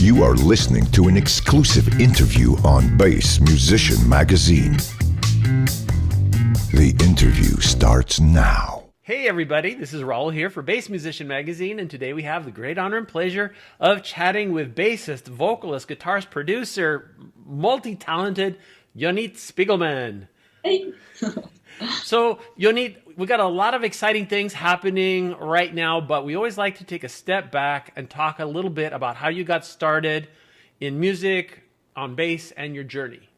You are listening to an exclusive interview on Bass Musician Magazine. The interview starts now. Hey everybody, this is Raul here for Bass Musician Magazine, and today we have the great honor and pleasure of chatting with bassist, vocalist, guitarist, producer, multi-talented Yonit Spiegelman. Hey. So, Yonit, we got a lot of exciting things happening right now, but we always like to take a step back and talk a little bit about how you got started in music, on bass, and your journey.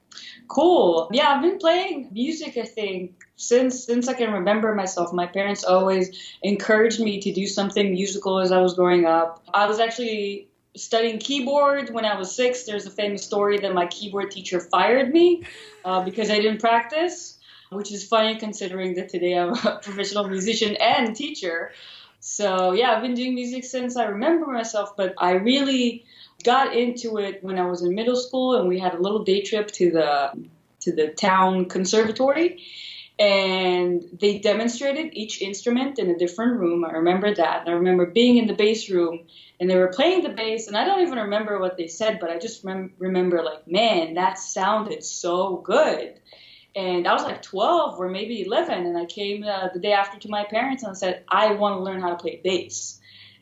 Cool. Yeah, I've been playing music, I think, since I can remember myself. My parents always encouraged me to do something musical as I was growing up. I was actually studying keyboard when I was 6. There's a famous story that my keyboard teacher fired me because I didn't practice, which is funny considering that today I'm a professional musician and teacher. So yeah, I've been doing music since I remember myself, but I really got into it when I was in middle school, and we had a little day trip to the town conservatory, and they demonstrated each instrument in a different room. I remember that. I remember being in the bass room, and they were playing the bass, and I don't even remember what they said, but I just remember like, man, that sounded so good. And I was like 12 or maybe 11, and I came the day after to my parents and I said, I want to learn how to play bass.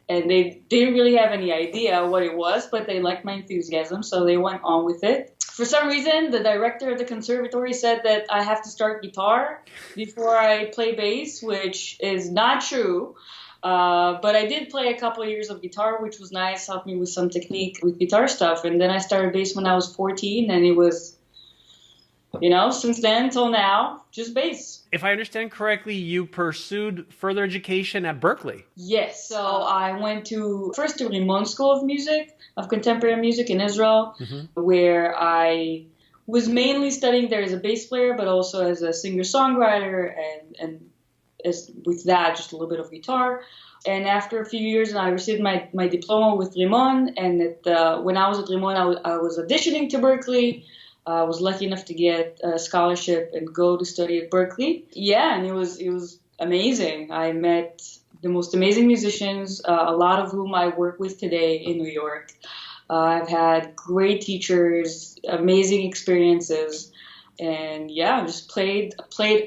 And they didn't really have any idea what it was, but they liked my enthusiasm, so they went on with it. For some reason, the director of the conservatory said that I have to start guitar before I play bass, which is not true. But I did play a couple of years of guitar, which was nice, helped me with some technique with guitar stuff. And then I started bass when I was 14, and it was, since then till now, just bass. If I understand correctly, you pursued further education at Berkeley. Yes. So I went first to Rimon School of Music, of Contemporary Music in Israel, where I was mainly studying there as a bass player, but also as a singer-songwriter, and as with that, just a little bit of guitar. And after a few years, I received my diploma with Rimon. And when I was at Rimon, I was auditioning to Berkeley. I was lucky enough to get a scholarship and go to study at Berkeley. Yeah, and it was amazing. I met the most amazing musicians, a lot of whom I work with today in New York. I've had great teachers, amazing experiences, and yeah, I just played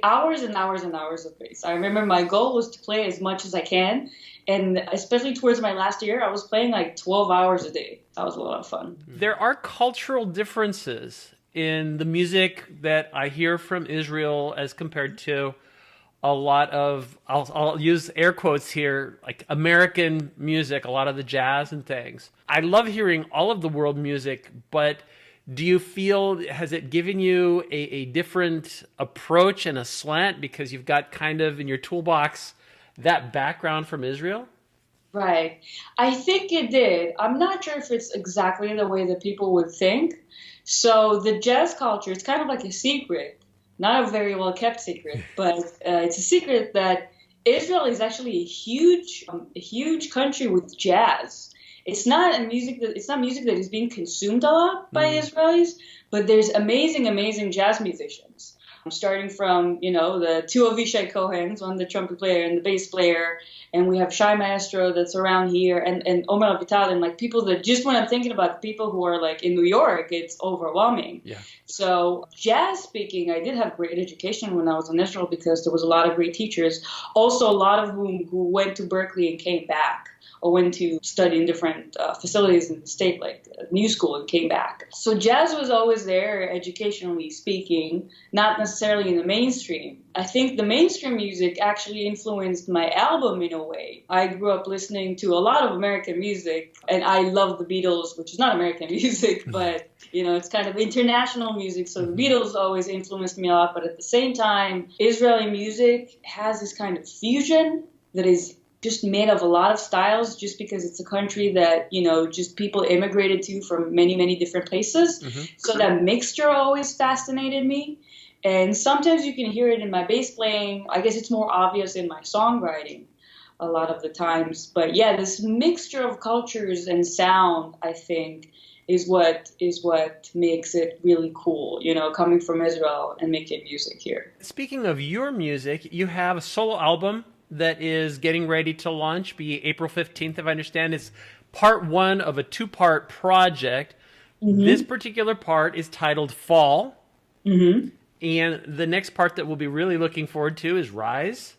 hours and hours and hours of bass. I remember my goal was to play as much as I can, and especially towards my last year, I was playing like 12 hours a day. That was a lot of fun. There are cultural differences in the music that I hear from Israel as compared to a lot of, I'll use air quotes here, like American music, a lot of the jazz and things. I love hearing all of the world music, but do you feel, has it given you a different approach and a slant because you've got kind of in your toolbox that background from Israel? Right. I think it did. I'm not sure if it's exactly the way that people would think. So the jazz culture, it's kind of like a secret, not a very well kept secret, but it's a secret that Israel is actually a huge country with jazz. It's not music that is being consumed a lot by Israelis, but there's amazing jazz musicians. Starting from, the two Avishai Cohens, one the trumpet player and the bass player, and we have Shai Maestro that's around here, and Omer Avital, and like people that just when I'm thinking about the people who are like in New York, it's overwhelming. Yeah. So jazz speaking, I did have great education when I was in Israel because there was a lot of great teachers, also a lot of whom who went to Berkeley and came back, or went to study in different facilities in the state, like New School, and came back. So jazz was always there, educationally speaking, not necessarily in the mainstream. I think the mainstream music actually influenced my album in a way. I grew up listening to a lot of American music, and I love the Beatles, which is not American music, but it's kind of international music. So the Beatles always influenced me a lot, but at the same time, Israeli music has this kind of fusion that is just made of a lot of styles just because it's a country that, just people immigrated to from many, many different places. So that mixture always fascinated me. And sometimes you can hear it in my bass playing. I guess it's more obvious in my songwriting a lot of the times. But yeah, this mixture of cultures and sound, I think, is what makes it really cool, coming from Israel and making music here. Speaking of your music, you have a solo album that is getting ready to launch, be April 15th, if I understand. It's part one of a two-part project. This particular part is titled Fall. And the next part that we'll be really looking forward to is Rise.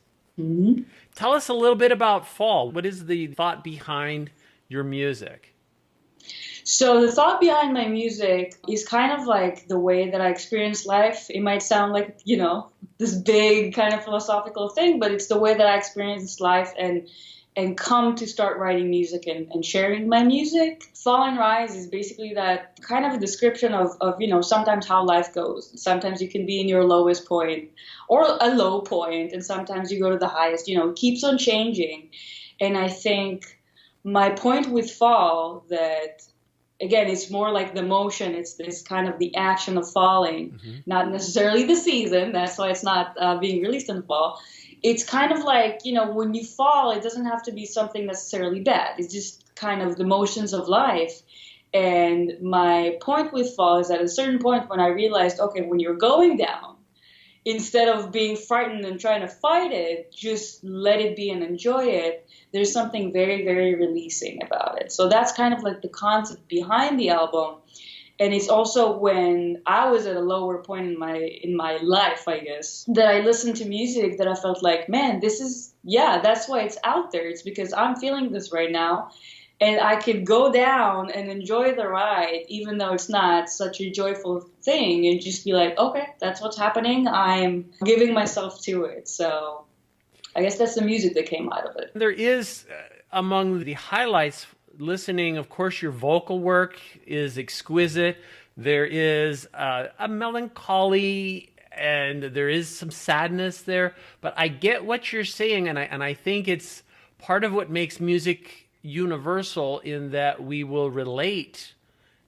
Tell us a little bit about Fall. What is the thought behind your music? So the thought behind my music is kind of like the way that I experience life. It might sound like, this big kind of philosophical thing, but it's the way that I experience life and come to start writing music and sharing my music. Saul and Rhys is basically that kind of a description of sometimes how life goes. Sometimes you can be in your lowest point or a low point, and sometimes you go to the highest. It keeps on changing. And I think my point with Fall, that again, it's more like the motion. It's this kind of the action of falling, not necessarily the season. That's why it's not being released in the fall. It's kind of like, when you fall, it doesn't have to be something necessarily bad. It's just kind of the motions of life. And my point with Fall is at a certain point when I realized, okay, when you're going down, instead of being frightened and trying to fight it, just let it be and enjoy it. There's something very, very releasing about it. So that's kind of like the concept behind the album. And it's also when I was at a lower point in my life, I guess, that I listened to music that I felt like, man, that's why it's out there. It's because I'm feeling this right now. And I could go down and enjoy the ride, even though it's not such a joyful thing, and just be like, okay, that's what's happening. I'm giving myself to it. So I guess that's the music that came out of it. There is, among the highlights, listening, of course, your vocal work is exquisite. There is a melancholy and there is some sadness there, but I get what you're saying, and I think it's part of what makes music universal, in that we will relate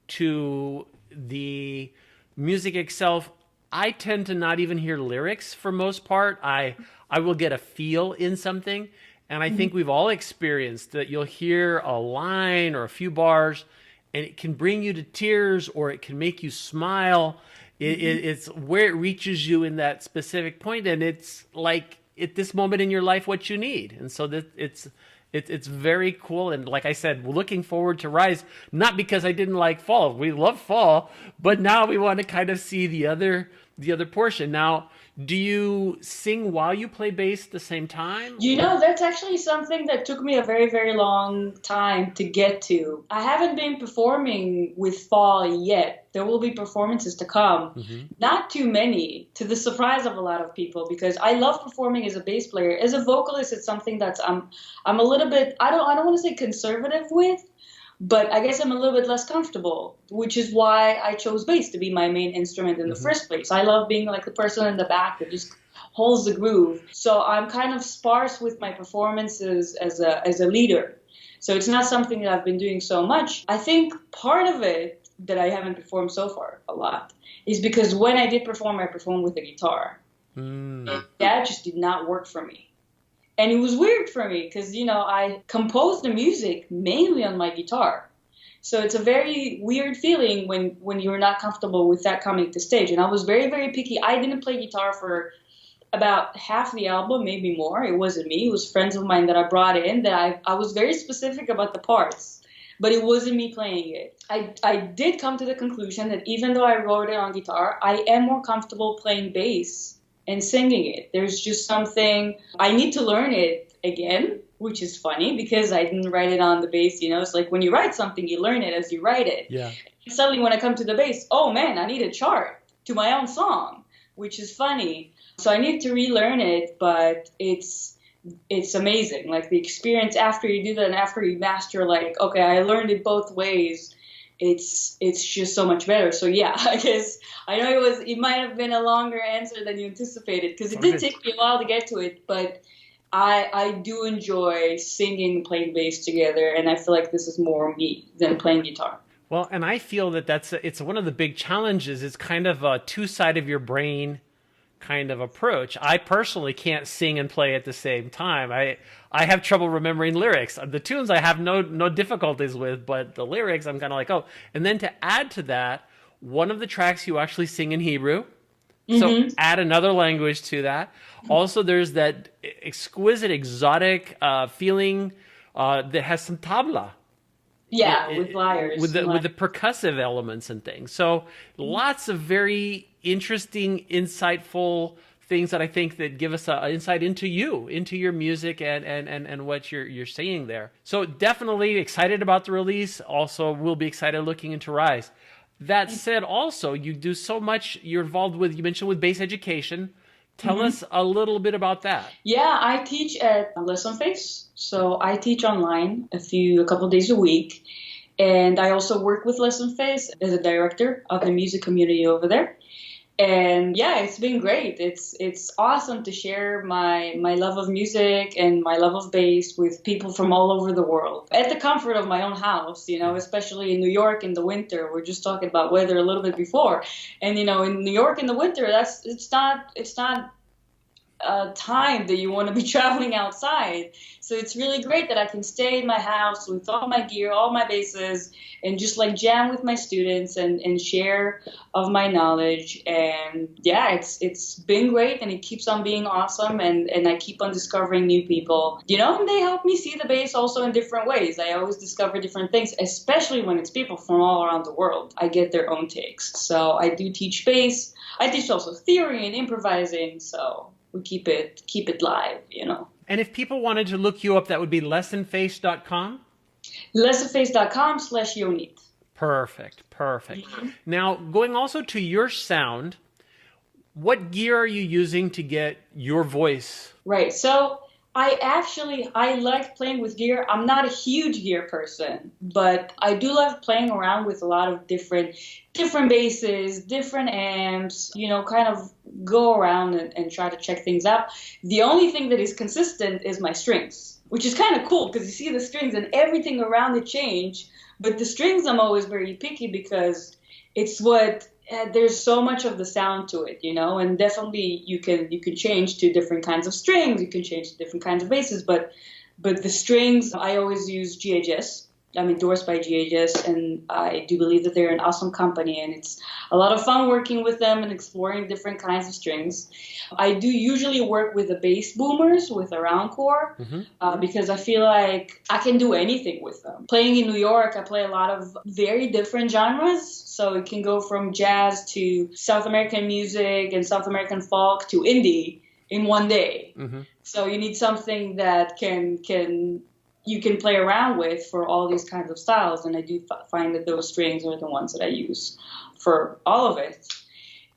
to the music itself. I tend to not even hear lyrics for most part. I will get a feel in something. And I think we've all experienced that. You'll hear a line or a few bars, and it can bring you to tears, or it can make you smile. It's where it reaches you in that specific point, and it's like at this moment in your life what you need. And so that it's very cool. And like I said, we're looking forward to Rise, not because I didn't like Fall. We love Fall, but now we want to kind of see the other portion. Now, do you sing while you play bass at the same time? That's actually something that took me a very, very long time to get to. I haven't been performing with Fall yet. There will be performances to come. Not too many, to the surprise of a lot of people, because I love performing as a bass player. As a vocalist, it's something that's I'm a little bit, I don't want to say conservative with, but I guess I'm a little bit less comfortable, which is why I chose bass to be my main instrument in the first place. I love being like the person in the back that just holds the groove. So I'm kind of sparse with my performances as a leader. So it's not something that I've been doing so much. I think part of it that I haven't performed so far a lot is because when I did perform, I performed with a guitar. And that just did not work for me. And it was weird for me because, I composed the music mainly on my guitar. So it's a very weird feeling when you're not comfortable with that coming to stage. And I was very, very picky. I didn't play guitar for about half the album, maybe more. It wasn't me. It was friends of mine that I brought in that I was very specific about the parts. But it wasn't me playing it. I did come to the conclusion that even though I wrote it on guitar, I am more comfortable playing bass and singing it. There's just something, I need to learn it again, which is funny because I didn't write it on the bass. It's like when you write something, you learn it as you write it. Yeah. And suddenly when I come to the bass, oh man, I need a chart to my own song, which is funny. So I need to relearn it, but it's amazing. Like the experience after you do that and after you master, like, okay, I learned it both ways. It's just so much better. So yeah, I guess I know it might have been a longer answer than you anticipated because it did take me a while to get to it, but I do enjoy singing and playing bass together, and I feel like this is more me than playing guitar. Well, and I feel that it's one of the big challenges. It's kind of a two-side of your brain kind of approach. I personally can't sing and play at the same time. I have trouble remembering lyrics. The tunes I have no difficulties with, but the lyrics I'm kind of like, oh. And then to add to that, one of the tracks you actually sing in Hebrew. So add another language to that. Also, there's that exquisite, exotic feeling that has some tabla. Yeah, with lyres. With the percussive elements and things. So lots of very interesting, insightful things that I think that give us an insight into you, into your music and what you're saying there. So definitely excited about the release. Also, we'll be excited looking into Rise. That said, also, you do so much. You're involved with, you mentioned, with bass education. Tell us a little bit about that. Yeah, I teach at Lesson Face. So I teach online a couple of days a week. And I also work with Lesson Face as a director of the music community over there. And yeah, it's been great. It's awesome to share my love of music and my love of bass with people from all over the world at the comfort of my own house, especially in New York in the winter. We're just talking about weather a little bit before. And, in New York in the winter, it's not time that you want to be traveling outside. So it's really great that I can stay in my house with all my gear, all my basses, and just like jam with my students and share of my knowledge. And yeah, it's been great, and it keeps on being awesome, and I keep on discovering new people, and they help me see the bass also in different ways. I always discover different things, especially when it's people from all around the world. I get their own takes. So I do teach bass. I teach also theory and improvising, so we keep it live, And if people wanted to look you up, that would be lessonface.com? Lessonface.com/Yonit. Perfect. Now, going also to your sound, what gear are you using to get your voice? Right. So I like playing with gear. I'm not a huge gear person, but I do love playing around with a lot of different basses, different amps, kind of go around and try to check things out. The only thing that is consistent is my strings, which is kind of cool because you see the strings and everything around it change. But the strings, I'm always very picky because it's there's so much of the sound to it, and definitely you can change to different kinds of strings, you can change to different kinds of basses, but the strings, I always use GHS. I'm endorsed by GHS, and I do believe that they're an awesome company, and it's a lot of fun working with them and exploring different kinds of strings. I do usually work with the bass boomers with a round core because I feel like I can do anything with them. Playing in New York, I play a lot of very different genres, so it can go from jazz to South American music and South American folk to indie in one day. So you need something that you can play around with for all these kinds of styles. And I do find that those strings are the ones that I use for all of it.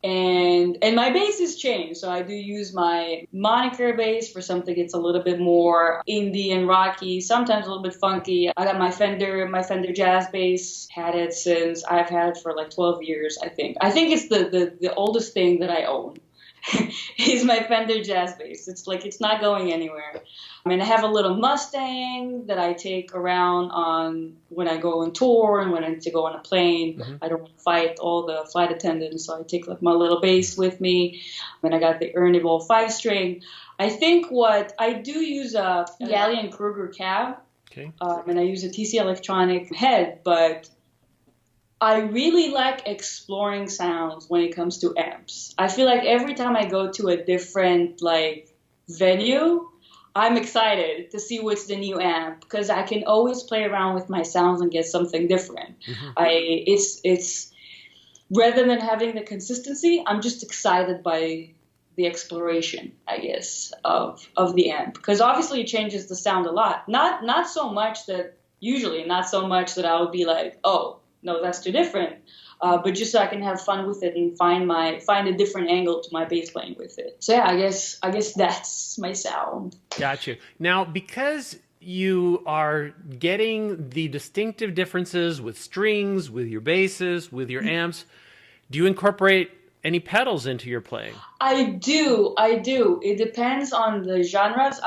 And my bass has changed. So I do use my moniker bass for something that's a little bit more indie and rocky, sometimes a little bit funky. I got my Fender jazz bass. I've had it for like 12 years, I think. I think it's the oldest thing that I own. Is my Fender jazz bass. It's not going anywhere. I mean, I have a little Mustang that I take around on when I go on tour and when I need to go on a plane. I don't want to fight all the flight attendants, so I take like my little bass with me. And I got the Ernie-Ball 5-string. I think what I do use a Gallion Kruger cab, and I use a TC Electronic head, but I really like exploring sounds when it comes to amps. I feel like every time I go to a different venue, I'm excited to see what's the new amp because I can always play around with my sounds and get something different. It's rather than having the consistency, I'm just excited by the exploration, I guess, of the amp because obviously it changes the sound a lot. Not so much that I would be like, oh, no, that's too different. But just so I can have fun with it and find a different angle to my bass playing with it. So yeah, I guess that's my sound. Got you. Now, because you are getting the distinctive differences with strings, with your basses, with your amps, do you incorporate any pedals into your playing? I do. It depends on the genres.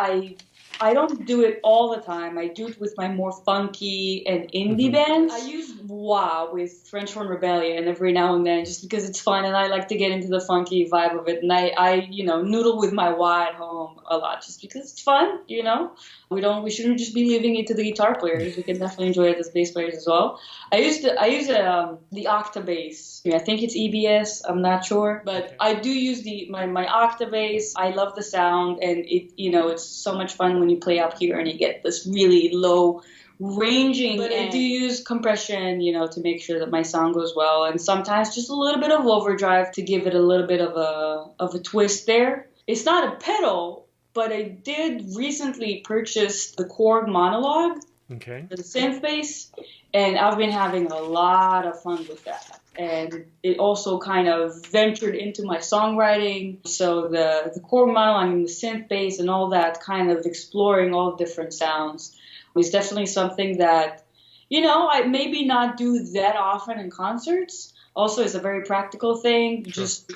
I don't do it all the time. I do it with my more funky and indie bands. I use wah with French Horn Rebellion every now and then just because it's fun and I like to get into the funky vibe of it. And I noodle with my wah at home a lot just because it's fun, We shouldn't just be leaving it to the guitar players. We can definitely enjoy it as bass players as well. I use the Octabass. I think it's EBS. I'm not sure, but I do use my Octabass. I love the sound, and it's so much fun when you play up here and you get this really low ranging, but I do use compression, to make sure that my sound goes well, and sometimes just a little bit of overdrive to give it a little bit of a twist there. It's not a pedal, but I did recently purchase the Korg Monologue, okay, the synth bass, and I've been having a lot of fun with that. And it also kind of ventured into my songwriting. So the Korg Monologue and the synth bass and all that, kind of exploring all different sounds, is definitely something that, I maybe not do that often in concerts. Also, it's a very practical thing. Sure. Just,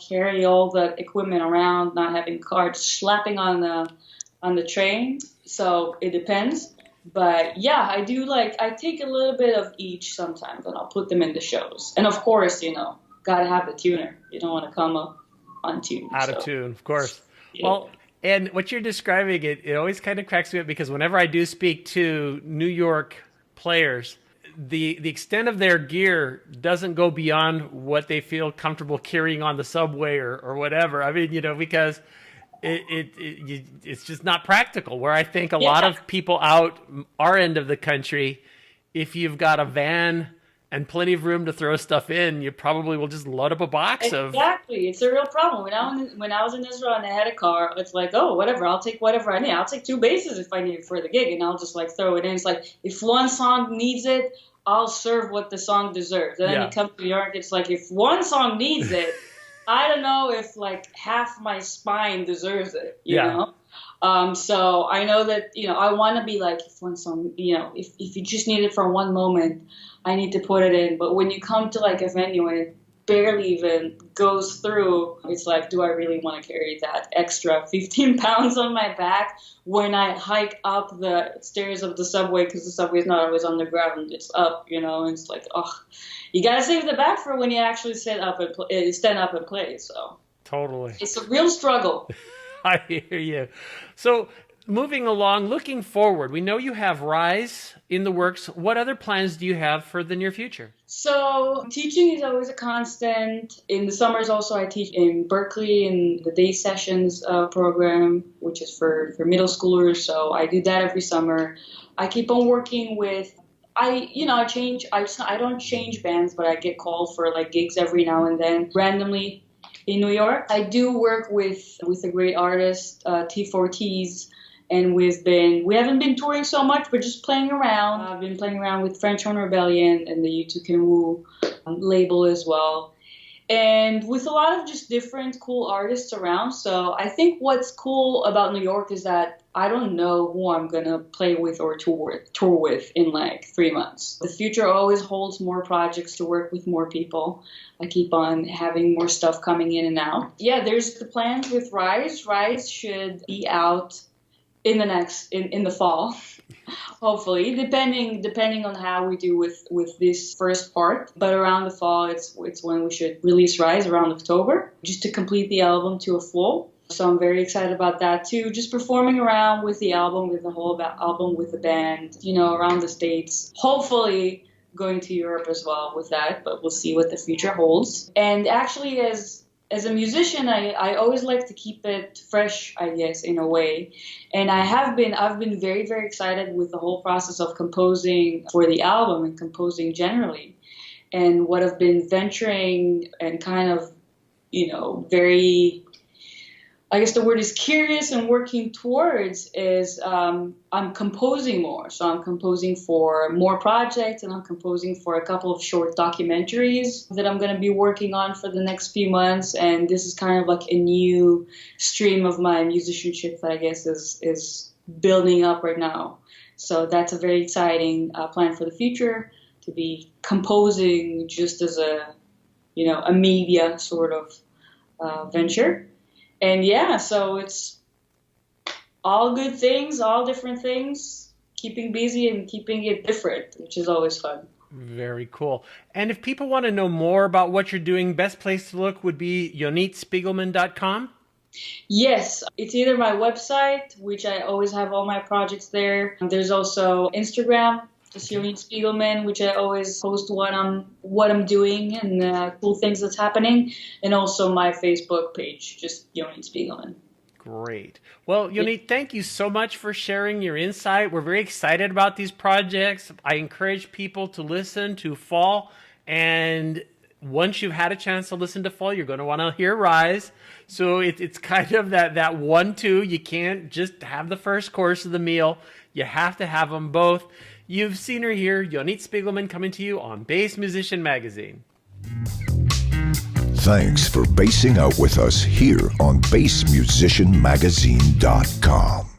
carry all the equipment around, not having carts slapping on the train. So it depends. But yeah, I do I take a little bit of each sometimes, and I'll put them in the shows. And of course, gotta have the tuner. You don't want to come up untuned. Out of tune, of course. Yeah. Well, and what you're describing, it always kind of cracks me up, because whenever I do speak to New York players, the extent of their gear doesn't go beyond what they feel comfortable carrying on the subway or whatever. I mean, because it's just not practical. Where I think a lot of people out our end of the country, if you've got a van and plenty of room to throw stuff in, you probably will just load up a box of... Exactly. It's a real problem. When I was in Israel and I had a car, it's like, oh, whatever, I'll take whatever I need. I'll take 2 basses if I need it for the gig, and I'll just throw it in. It's like, if one song needs it, I'll serve what the song deserves. And then you come to New York, it's like, if one song needs it, I don't know if half my spine deserves it, you know? So I know that, I want to be if one song, if you just need it for one moment, I need to put it in. But when you come to a venue and it barely even goes through, it's like, do I really want to carry that extra 15 pounds on my back when I hike up the stairs of the subway? Because the subway is not always on the ground, it's up, and it's like, oh, you got to save the back for when you actually stand up and play. So totally, it's a real struggle. I hear you. So moving along, looking forward, we know you have Rhys in the works. What other plans do you have for the near future? So teaching is always a constant. In the summers also I teach in Berkeley in the day sessions program, which is for middle schoolers. So I do that every summer. I keep on working with, I don't change bands, but I get called for gigs every now and then randomly in New York. I do work with a great artist, T4Ts. And we haven't been touring so much, we're just playing around. I've been playing around with French Horn Rebellion and the U2 Can Woo label as well. And with a lot of just different cool artists around. So I think what's cool about New York is that I don't know who I'm going to play with or tour with in 3 months. The future always holds more projects to work with more people. I keep on having more stuff coming in and out. Yeah, there's the plans with Rhys. Rhys should be out in the fall, hopefully, depending on how we do with this first part. But around the fall, it's when we should release Rhys, around October, just to complete the album to a full. So I'm very excited about that too. Just performing around with the album, with the whole album, with the band, around the States. Hopefully going to Europe as well with that, but we'll see what the future holds. And actually, as a musician, I always like to keep it fresh, I guess, in a way. And I've been very, very excited with the whole process of composing for the album and composing generally. And what I've been venturing and kind of, very, I guess the word is curious and working towards is I'm composing more. So I'm composing for more projects, and I'm composing for a couple of short documentaries that I'm going to be working on for the next few months. And this is kind of a new stream of my musicianship that I guess is building up right now. So that's a very exciting plan for the future, to be composing just as a media sort of venture. And yeah, so it's all good things, all different things, keeping busy and keeping it different, which is always fun. Very cool. And if people want to know more about what you're doing, best place to look would be yonitspiegelman.com? Yes, it's either my website, which I always have all my projects there. There's also Instagram, just Yonit Spiegelman, which I always post what I'm doing and cool things that's happening, and also my Facebook page, just Yonit Spiegelman. Great. Well, Yonit, thank you so much for sharing your insight. We're very excited about these projects. I encourage people to listen to Fall, and once you've had a chance to listen to Fall, you're going to want to hear Rise. So it's kind of that 1-2. You can't just have the first course of the meal. You have to have them both. You've seen her here, Yonit Spiegelman, coming to you on Bass Musician Magazine. Thanks for basing out with us here on bassmusicianmagazine.com.